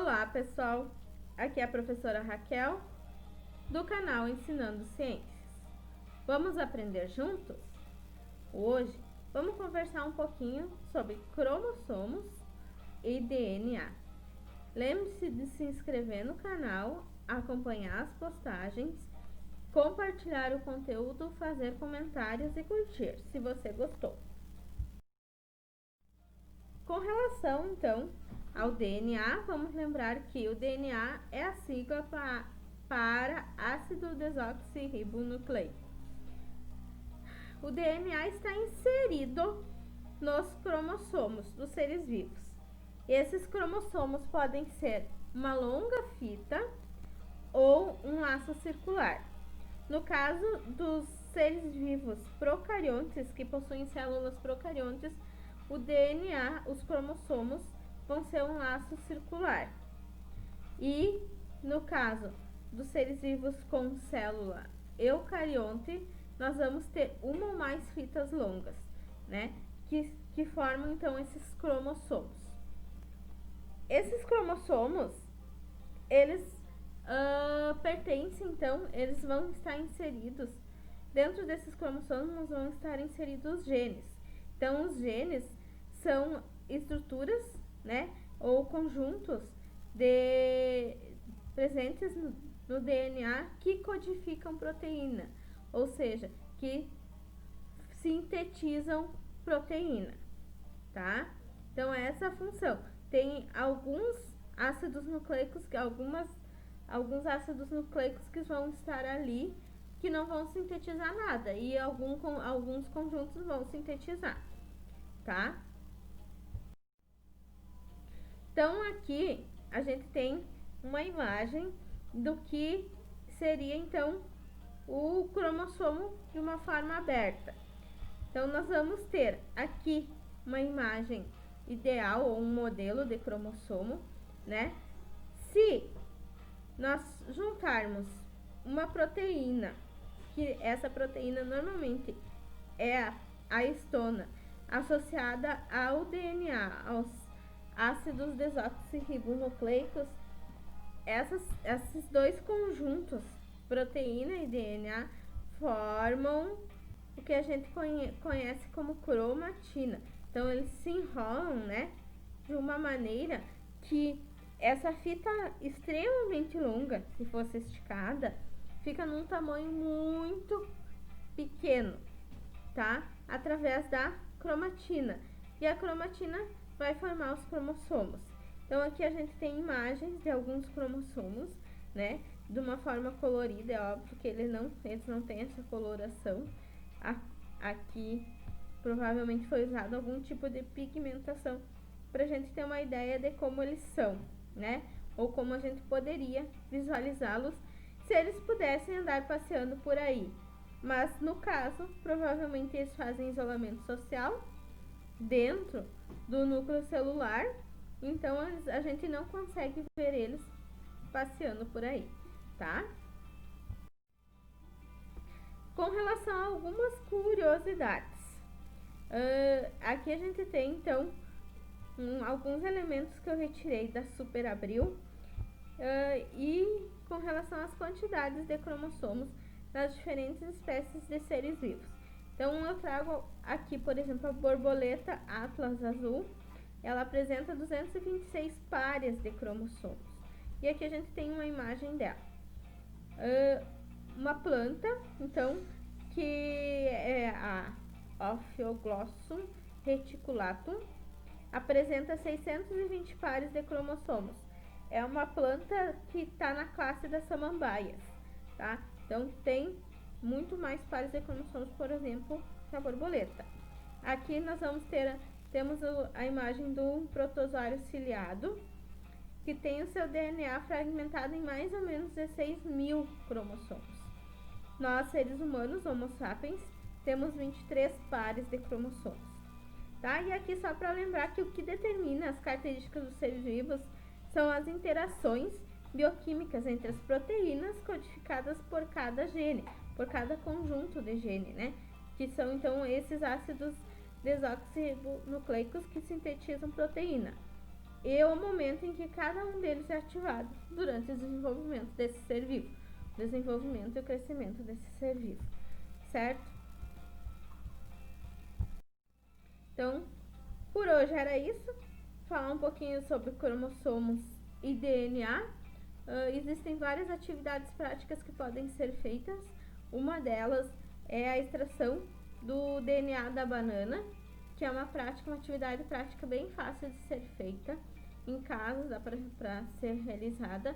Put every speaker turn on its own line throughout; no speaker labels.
Olá, pessoal! Aqui é a professora Raquel, do canal Ensinando Ciências. Vamos aprender juntos? Hoje, vamos conversar um pouquinho sobre cromossomos e DNA. Lembre-se de se inscrever no canal, acompanhar as postagens, compartilhar o conteúdo, fazer comentários e curtir, se você gostou. Com relação, então, ao DNA, vamos lembrar que o DNA é a sigla para ácido desoxirribonucleico. O DNA está inserido nos cromossomos dos seres vivos. Esses cromossomos podem ser uma longa fita ou um laço circular. No caso dos seres vivos procariontes, que possuem células procariontes, o DNA, os cromossomos, vão ser um laço circular. E no caso dos seres vivos com célula eucarionte, nós vamos ter uma ou mais fitas longas, né? Que formam então esses cromossomos. Esses cromossomos, eles pertencem, então, eles vão estar inseridos, dentro desses cromossomos vão estar inseridos os genes. Então, os genes são estruturas, né, ou conjuntos presentes no DNA que codificam proteína, ou seja, que sintetizam proteína, tá? Então, essa é a função. Tem alguns ácidos nucleicos, alguns ácidos nucleicos que vão estar ali, que não vão sintetizar nada, e alguns conjuntos vão sintetizar, tá? Então, aqui a gente tem uma imagem do que seria, então, o cromossomo de uma forma aberta. Então, nós vamos ter aqui uma imagem ideal, ou um modelo de cromossomo, né? Se nós juntarmos uma proteína, que essa proteína normalmente é a histona, associada ao DNA, aos ácidos desoxirribonucleicos, esses dois conjuntos, proteína e DNA, formam o que a gente conhece como cromatina. Então, eles se enrolam, né, de uma maneira que essa fita extremamente longa, se fosse esticada, fica num tamanho muito pequeno, tá? Através da cromatina. E a cromatina vai formar os cromossomos. Então, aqui a gente tem imagens de alguns cromossomos, né? De uma forma colorida, é óbvio que eles não têm essa coloração. Aqui, provavelmente foi usado algum tipo de pigmentação pra gente ter uma ideia de como eles são, né? Ou como a gente poderia visualizá-los se eles pudessem andar passeando por aí. Mas, no caso, provavelmente eles fazem isolamento social dentro do núcleo celular, então a gente não consegue ver eles passeando por aí, tá? Com relação a algumas curiosidades, aqui a gente tem, então, alguns elementos que eu retirei da Super Abril, e com relação às quantidades de cromossomos das diferentes espécies de seres vivos. Então, eu trago aqui, por exemplo, a borboleta Atlas azul. Ela apresenta 226 pares de cromossomos. E aqui a gente tem uma imagem dela. Uma planta, então, que é a Ophioglossum reticulatum, apresenta 620 pares de cromossomos. É uma planta que está na classe das samambaias, tá? Então, tem muito mais pares de cromossomos, por exemplo, que a borboleta. Aqui nós temos a imagem do protozoário ciliado, que tem o seu DNA fragmentado em mais ou menos 16 mil cromossomos. Nós, seres humanos, Homo sapiens, temos 23 pares de cromossomos, tá? E aqui só para lembrar que o que determina as características dos seres vivos são as interações bioquímicas entre as proteínas codificadas por cada gene, por cada conjunto de gene, né? Que são, então, esses ácidos desoxirribonucleicos que sintetizam proteína. e o momento em que cada um deles é ativado durante o desenvolvimento desse ser vivo, desenvolvimento e o crescimento desse ser vivo, certo? Então, por hoje era isso, falar um pouquinho sobre cromossomos e DNA. Existem várias atividades práticas que podem ser feitas, uma delas é a extração do DNA da banana, que é uma atividade prática bem fácil de ser feita, em casa dá para ser realizada,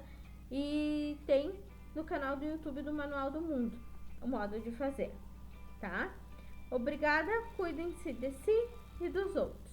e tem no canal do YouTube do Manual do Mundo o modo de fazer, tá? Obrigada, cuidem-se de si e dos outros.